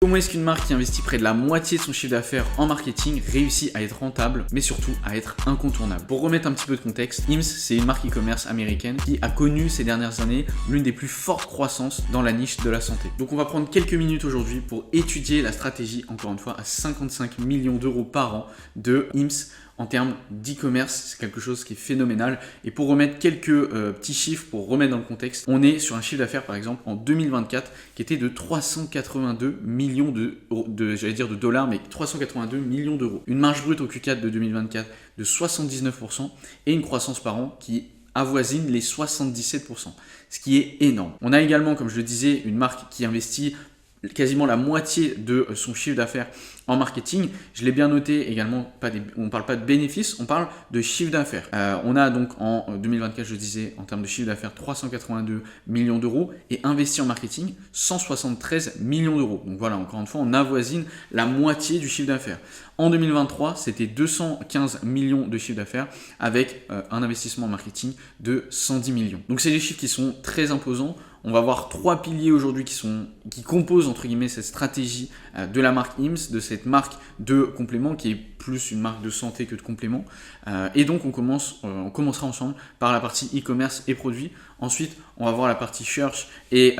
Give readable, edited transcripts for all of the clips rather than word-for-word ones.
Comment est-ce qu'une marque qui investit près de la moitié de son chiffre d'affaires en marketing réussit à être rentable, mais surtout à être incontournable? Pour remettre un petit peu de contexte, Hims, c'est une marque e-commerce américaine qui a connu ces dernières années l'une des plus fortes croissances dans la niche de la santé. Donc on va prendre quelques minutes aujourd'hui pour étudier la stratégie, encore une fois, à 55 millions d'euros par an de Hims. En termes d'e-commerce, c'est quelque chose qui est phénoménal. Et pour remettre quelques petits chiffres, pour remettre dans le contexte, on est sur un chiffre d'affaires, par exemple, en 2024, qui était de 382 millions de dollars, mais 382 millions d'euros. Une marge brute au Q4 de 2024 de 79% et une croissance par an qui avoisine les 77%, ce qui est énorme. On a également, comme je le disais, une marque qui investit quasiment la moitié de son chiffre d'affaires en marketing. Je l'ai bien noté également, on ne parle pas de bénéfices, on parle de chiffre d'affaires. On a donc en 2024, je disais, en termes de chiffre d'affaires, 382 millions d'euros et investi en marketing, 173 millions d'euros. Donc voilà, encore une fois, on avoisine la moitié du chiffre d'affaires. En 2023, c'était 215 millions de chiffre d'affaires avec un investissement en marketing de 110 millions. Donc c'est des chiffres qui sont très imposants. On va voir trois piliers aujourd'hui qui composent entre guillemets cette stratégie de la marque Hims, de cette marque de complément qui est plus une marque de santé que de complément. Et donc on commencera ensemble par la partie e-commerce et produits. Ensuite, on va voir la partie search et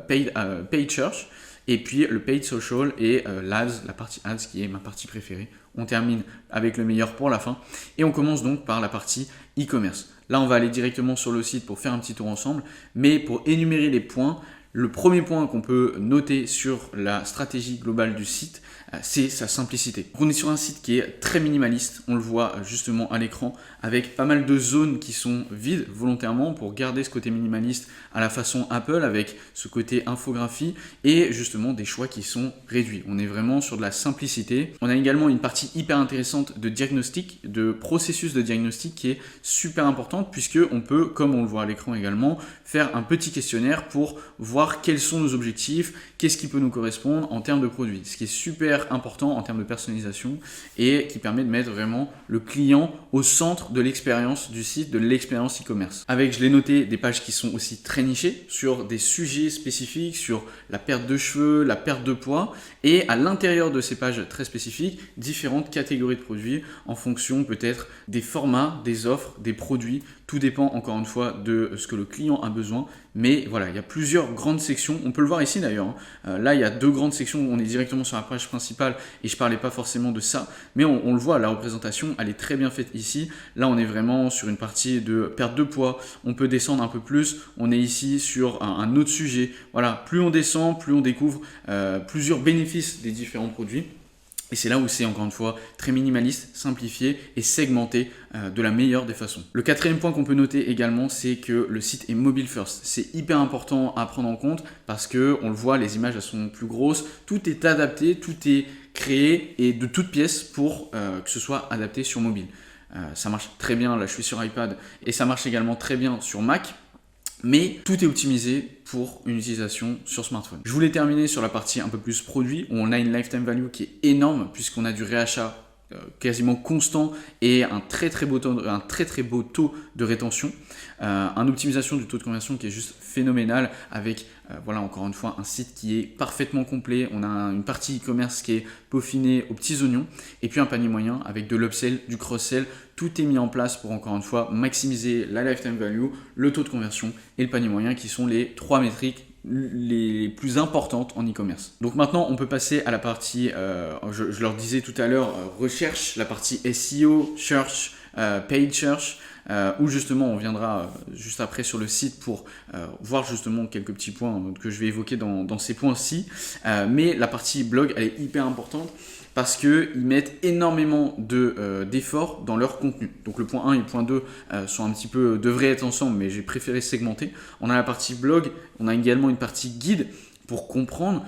paid search. Et puis le paid social et l'ADS, la partie ads qui est ma partie préférée. On termine avec le meilleur pour la fin. Et on commence donc par la partie e-commerce. Là, on va aller directement sur le site pour faire un petit tour ensemble. Mais pour énumérer les points, le premier point qu'on peut noter sur la stratégie globale du site, c'est sa simplicité. On est sur un site qui est très minimaliste, on le voit justement à l'écran, avec pas mal de zones qui sont vides volontairement pour garder ce côté minimaliste à la façon Apple, avec ce côté infographie et justement des choix qui sont réduits. On est vraiment sur de la simplicité. On a également une partie hyper intéressante de diagnostic, de processus de diagnostic qui est super importante puisque on peut, comme on le voit à l'écran également, faire un petit questionnaire pour voir quels sont nos objectifs, qu'est-ce qui peut nous correspondre en termes de produits. Ce qui est super important en termes de personnalisation et qui permet de mettre vraiment le client au centre de l'expérience du site, de l'expérience e-commerce. Avec, je l'ai noté, des pages qui sont aussi très nichées sur des sujets spécifiques, sur la perte de cheveux, la perte de poids et à l'intérieur de ces pages très spécifiques, différentes catégories de produits en fonction peut-être des formats, des offres, des produits. Tout dépend encore une fois de ce que le client a besoin. Mais voilà, il y a plusieurs grandes sections. On peut le voir ici d'ailleurs. Là, il y a deux grandes sections. On est directement sur la page principale et je ne parlais pas forcément de ça. Mais on le voit, la représentation, elle est très bien faite ici. Là, on est vraiment sur une partie de perte de poids. On peut descendre un peu plus. On est ici sur un autre sujet. Voilà, plus on descend, plus on découvre plusieurs bénéfices des différents produits. Et c'est là où c'est encore une fois très minimaliste, simplifié et segmenté de la meilleure des façons. Le quatrième point qu'on peut noter également, c'est que le site est mobile first. C'est hyper important à prendre en compte parce que on le voit, les images elles sont plus grosses, tout est adapté, tout est créé et de toutes pièces pour que ce soit adapté sur mobile. Ça marche très bien, là je suis sur iPad et ça marche également très bien sur Mac. Mais tout est optimisé pour une utilisation sur smartphone. Je voulais terminer sur la partie un peu plus produit où on a une lifetime value qui est énorme puisqu'on a du réachat quasiment constant et un très très beau taux de rétention, une optimisation du taux de conversion qui est juste phénoménal avec voilà encore une fois un site qui est parfaitement complet. On a une partie e-commerce qui est peaufinée aux petits oignons et puis un panier moyen avec de l'upsell, du cross-sell. Tout est mis en place pour encore une fois maximiser la lifetime value, le taux de conversion et le panier moyen qui sont les trois métriques les plus importantes en e-commerce. Donc maintenant on peut passer à la partie, je leur disais tout à l'heure, recherche, la partie SEO, search, paid search, où justement on viendra juste après sur le site pour voir justement quelques petits points que je vais évoquer dans ces points-ci. Mais la partie blog elle est hyper importante parce qu'ils mettent énormément d'efforts dans leur contenu. Donc le point 1 et le point 2 devraient être ensemble, mais j'ai préféré segmenter. On a la partie blog, on a également une partie guide pour comprendre,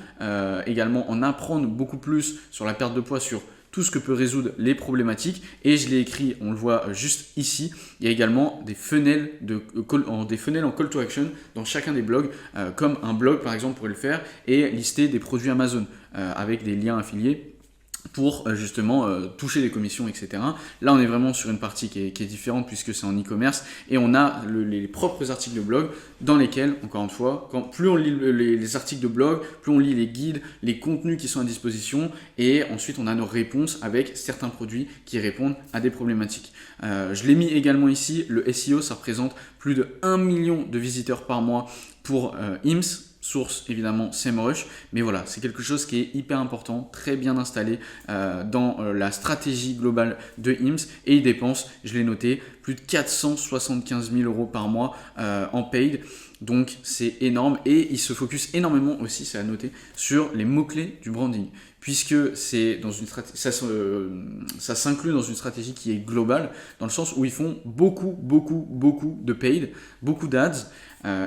également en apprendre beaucoup plus sur la perte de poids, sur tout ce que peut résoudre les problématiques. Et je l'ai écrit, on le voit juste ici, il y a également des funnels en call to action dans chacun des blogs, comme un blog par exemple pourrait le faire, et lister des produits Amazon avec des liens affiliés. pour justement toucher les commissions, etc. Là, on est vraiment sur une partie qui est différente puisque c'est en e-commerce et on a les propres articles de blog dans lesquels, encore une fois, plus on lit les articles de blog, plus on lit les guides, les contenus qui sont à disposition et ensuite on a nos réponses avec certains produits qui répondent à des problématiques. Je l'ai mis également ici, le SEO, ça représente plus de 1 million de visiteurs par mois pour IMSS. Source évidemment SEMrush, mais voilà, c'est quelque chose qui est hyper important, très bien installé dans la stratégie globale de IMSS et il dépense, je l'ai noté, plus de 475 000 € par mois en paid. Donc c'est énorme et il se focus énormément aussi, c'est à noter, sur les mots-clés du branding. Puisque c'est dans une ça s'inclut dans une stratégie qui est globale, dans le sens où ils font beaucoup de paid, beaucoup d'ads,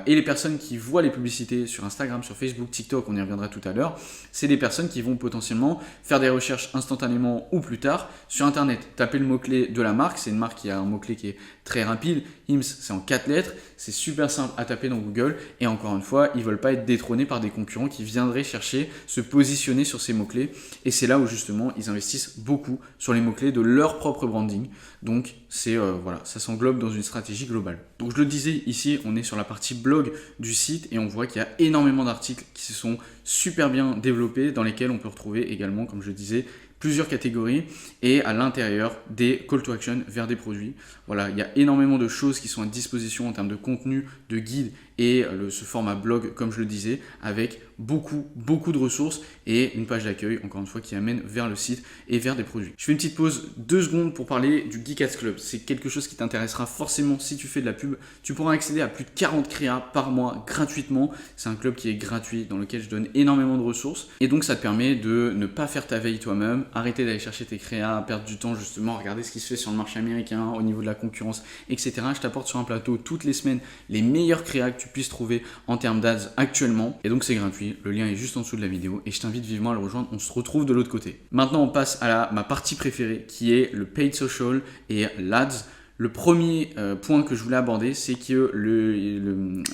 et les personnes qui voient les publicités sur Instagram, sur Facebook, TikTok, on y reviendra tout à l'heure, c'est des personnes qui vont potentiellement faire des recherches instantanément ou plus tard sur Internet. Taper le mot-clé de la marque, c'est une marque qui a un mot-clé qui est très rapide, IMSS c'est en 4 lettres, c'est super simple à taper dans Google et encore une fois, ils ne veulent pas être détrônés par des concurrents qui viendraient chercher, se positionner sur ces mots-clés et c'est là où justement ils investissent beaucoup sur les mots-clés de leur propre branding. Donc c'est voilà, ça s'englobe dans une stratégie globale. Donc je le disais ici, on est sur la partie blog du site et on voit qu'il y a énormément d'articles qui se sont super bien développés dans lesquels on peut retrouver également, comme je le disais, plusieurs catégories et à l'intérieur des call to action vers des produits. Voilà, il y a énormément de choses qui sont à disposition en termes de contenu, de guide et ce format blog, comme je le disais, avec beaucoup de ressources et une page d'accueil, encore une fois, qui amène vers le site et vers des produits. Je fais une petite pause 2 secondes pour parler du Geek Ads Club. C'est quelque chose qui t'intéressera forcément si tu fais de la pub. Tu pourras accéder à plus de 40 créas par mois gratuitement. C'est un club qui est gratuit, dans lequel je donne énormément de ressources. Et donc, ça te permet de ne pas faire ta veille toi-même, arrêter d'aller chercher tes créas, perdre du temps justement, regarder ce qui se fait sur le marché américain, au niveau de la concurrence, etc. Je t'apporte sur un plateau toutes les semaines les meilleurs créas que tu puisses trouver en termes d'ads actuellement. Et donc, c'est gratuit. Le lien est juste en dessous de la vidéo et je t'invite vivement à le rejoindre. On se retrouve de l'autre côté. Maintenant, on passe à ma partie préférée qui est le paid social et l'ADS. Le premier point que je voulais aborder, c'est que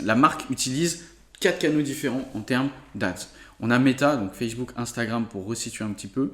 la marque utilise 4 canaux différents en termes d'ads. On a Meta, donc Facebook, Instagram pour resituer un petit peu,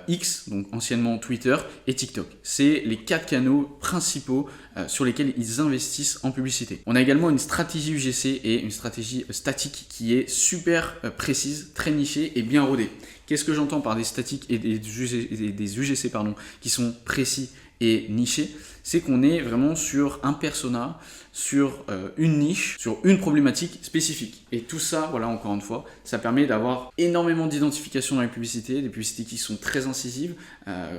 X, donc anciennement Twitter, et TikTok. C'est les 4 canaux principaux sur lesquels ils investissent en publicité. On a également une stratégie UGC et une stratégie statique qui est super précise, très nichée et bien rodée. Qu'est-ce que j'entends par des statiques et des UGC qui sont précis et nichés? C'est qu'on est vraiment sur un persona, sur une niche, sur une problématique spécifique. Et tout ça, voilà, encore une fois, ça permet d'avoir énormément d'identification dans les publicités, des publicités qui sont très incisives,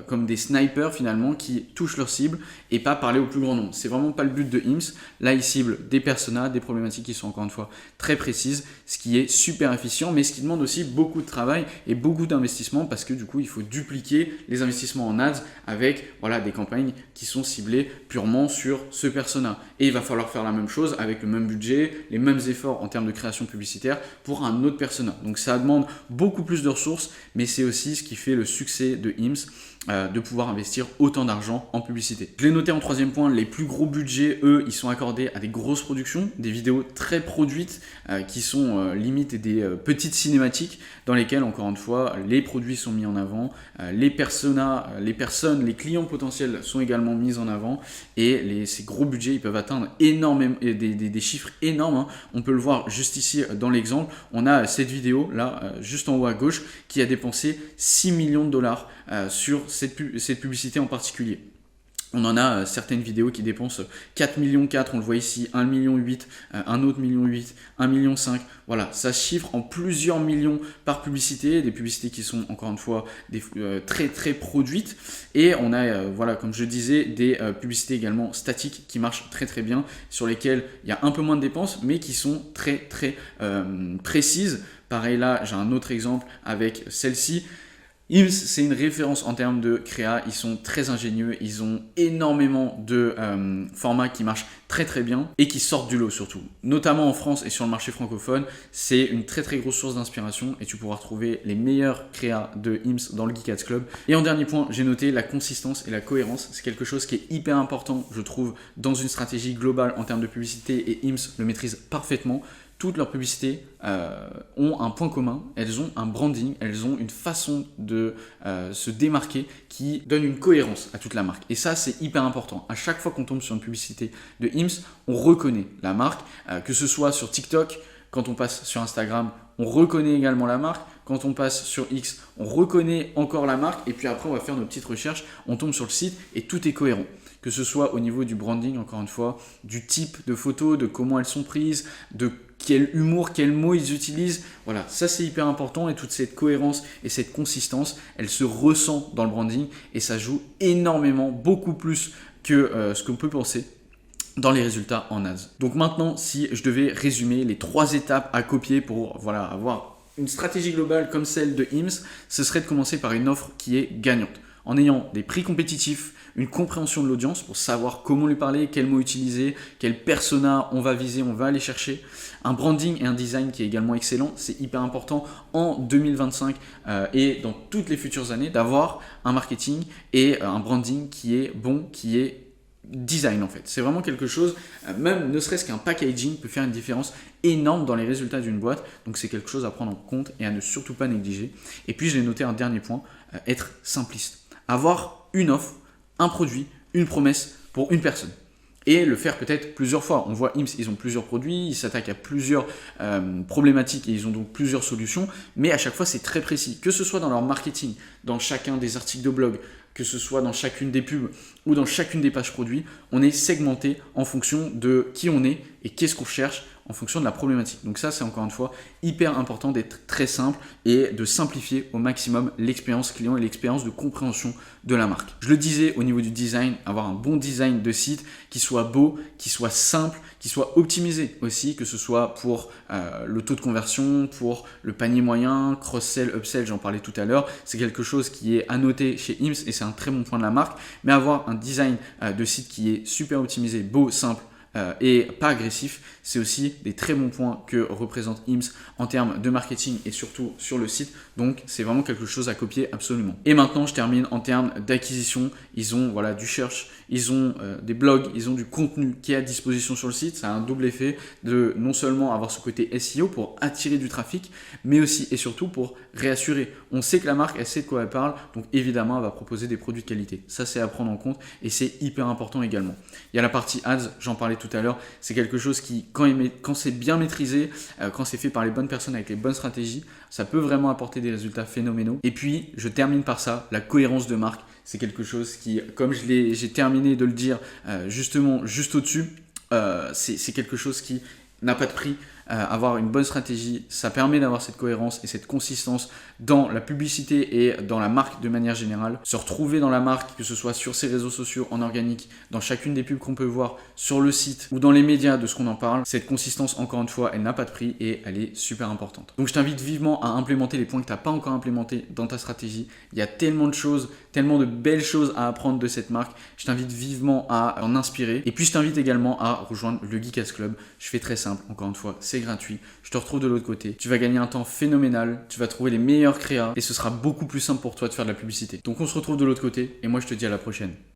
comme des snipers finalement, qui touchent leur cible et pas parler au plus grand nombre. C'est vraiment pas le but de IMSS. Là, ils ciblent des personas, des problématiques qui sont encore une fois très précises, ce qui est super efficient, mais ce qui demande aussi beaucoup de travail et beaucoup d'investissement parce que du coup, il faut dupliquer les investissements en ads avec voilà, des campagnes qui sont ciblées purement sur ce persona. Et il va falloir faire la même chose avec le même budget, les mêmes efforts en termes de création publicitaire pour un autre persona. Donc ça demande beaucoup plus de ressources, mais c'est aussi ce qui fait le succès de IMSS, de pouvoir investir autant d'argent en publicité. Je l'ai noté en 3e point, les plus gros budgets, eux, ils sont accordés à des grosses productions, des vidéos très produites qui sont limite des petites cinématiques dans lesquelles, encore une fois, les produits sont mis en avant, les personas, les personnes, les clients potentiels sont également mis en avant et ces gros budgets, ils peuvent atteindre énormément, des chiffres énormes. Hein. On peut le voir juste ici dans l'exemple. On a cette vidéo là, juste en haut à gauche, qui a dépensé 6 millions de dollars sur cette publicité en particulier. On en a certaines vidéos qui dépensent 4,4 millions, on le voit ici, 1,8 million, un autre 1,8 million, 1,5 million. Voilà, ça chiffre en plusieurs millions par publicité, des publicités qui sont encore une fois très produites. Et on a, voilà, comme je disais, des publicités également statiques qui marchent très bien, sur lesquelles il y a un peu moins de dépenses, mais qui sont très précises. Pareil là, j'ai un autre exemple avec celle-ci. IMSS, c'est une référence en termes de créa, ils sont très ingénieux, ils ont énormément de formats qui marchent très bien et qui sortent du lot surtout. Notamment en France et sur le marché francophone, c'est une très grosse source d'inspiration et tu pourras retrouver les meilleurs créas de IMSS dans le Geek Ads Club. Et en dernier point, j'ai noté la consistance et la cohérence. C'est quelque chose qui est hyper important, je trouve, dans une stratégie globale en termes de publicité et IMSS le maîtrise parfaitement. toutes leurs publicités ont un point commun, elles ont un branding, elles ont une façon de se démarquer qui donne une cohérence à toute la marque. Et ça, c'est hyper important. À chaque fois qu'on tombe sur une publicité de IMSS, on reconnaît la marque, que ce soit sur TikTok, quand on passe sur Instagram, on reconnaît également la marque. Quand on passe sur X, on reconnaît encore la marque. Et puis après, on va faire nos petites recherches, on tombe sur le site et tout est cohérent. Que ce soit au niveau du branding, encore une fois, du type de photos, de comment elles sont prises, de quel humour, quels mots ils utilisent. Voilà, ça c'est hyper important et toute cette cohérence et cette consistance, elle se ressent dans le branding et ça joue énormément, beaucoup plus que ce qu'on peut penser dans les résultats en ads. Donc maintenant, si je devais résumer les 3 étapes à copier pour avoir une stratégie globale comme celle de IMSS, ce serait de commencer par une offre qui est gagnante, en ayant des prix compétitifs, une compréhension de l'audience pour savoir comment lui parler, quels mots utiliser, quel persona on va viser, on va aller chercher, un branding et un design qui est également excellent. C'est hyper important en 2025 et dans toutes les futures années d'avoir un marketing et un branding qui est bon, qui est design en fait. C'est vraiment quelque chose, même ne serait-ce qu'un packaging peut faire une différence énorme dans les résultats d'une boîte. Donc c'est quelque chose à prendre en compte et à ne surtout pas négliger. Et puis je l'ai noté un dernier point, être simpliste. Avoir une offre, un produit, une promesse pour une personne. Et le faire peut-être plusieurs fois. On voit IMSS, ils ont plusieurs produits, ils s'attaquent à plusieurs problématiques et ils ont donc plusieurs solutions. Mais à chaque fois, c'est très précis. Que ce soit dans leur marketing, dans chacun des articles de blog, que ce soit dans chacune des pubs ou dans chacune des pages produits, on est segmenté en fonction de qui on est et qu'est-ce qu'on cherche en fonction de la problématique. Donc ça, c'est encore une fois hyper important d'être très simple et de simplifier au maximum l'expérience client et l'expérience de compréhension de la marque. Je le disais au niveau du design, avoir un bon design de site qui soit beau, qui soit simple, qui soit optimisé aussi, que ce soit pour le taux de conversion, pour le panier moyen, cross-sell, upsell, j'en parlais tout à l'heure. C'est quelque chose qui est à noter chez IMSS et c'est un très bon point de la marque. Mais avoir un design de site qui est super optimisé, beau, simple, et pas agressif, c'est aussi des très bons points que représente IMSS en termes de marketing et surtout sur le site. Donc c'est vraiment quelque chose à copier absolument. Et maintenant je termine en termes d'acquisition. Ils ont du search, ils ont des blogs, ils ont du contenu qui est à disposition sur le site. Ça a un double effet de non seulement avoir ce côté SEO pour attirer du trafic, mais aussi et surtout pour réassurer. On sait que la marque, elle sait de quoi elle parle, donc évidemment elle va proposer des produits de qualité. Ça c'est à prendre en compte et c'est hyper important également. Il y a la partie ads, j'en parlais tout à l'heure, c'est quelque chose qui, quand c'est bien maîtrisé, quand c'est fait par les bonnes personnes avec les bonnes stratégies, ça peut vraiment apporter des résultats phénoménaux. Et puis, je termine par ça, la cohérence de marque, c'est quelque chose qui, comme j'ai terminé de le dire justement juste au-dessus, c'est quelque chose qui n'a pas de prix. Avoir une bonne stratégie, ça permet d'avoir cette cohérence et cette consistance dans la publicité et dans la marque de manière générale. Se retrouver dans la marque, que ce soit sur ses réseaux sociaux, en organique, dans chacune des pubs qu'on peut voir sur le site ou dans les médias de ce qu'on en parle, cette consistance, encore une fois, elle n'a pas de prix et elle est super importante. Donc je t'invite vivement à implémenter les points que tu n'as pas encore implémentés dans ta stratégie. Il y a tellement de choses, tellement de belles choses à apprendre de cette marque. Je t'invite vivement à en inspirer. Et puis je t'invite également à rejoindre le Geekaz Club. Je fais très simple, encore une fois, c'est gratuit. Je te retrouve de l'autre côté. Tu vas gagner un temps phénoménal. Tu vas trouver les meilleurs créas et ce sera beaucoup plus simple pour toi de faire de la publicité. Donc on se retrouve de l'autre côté et moi je te dis à la prochaine.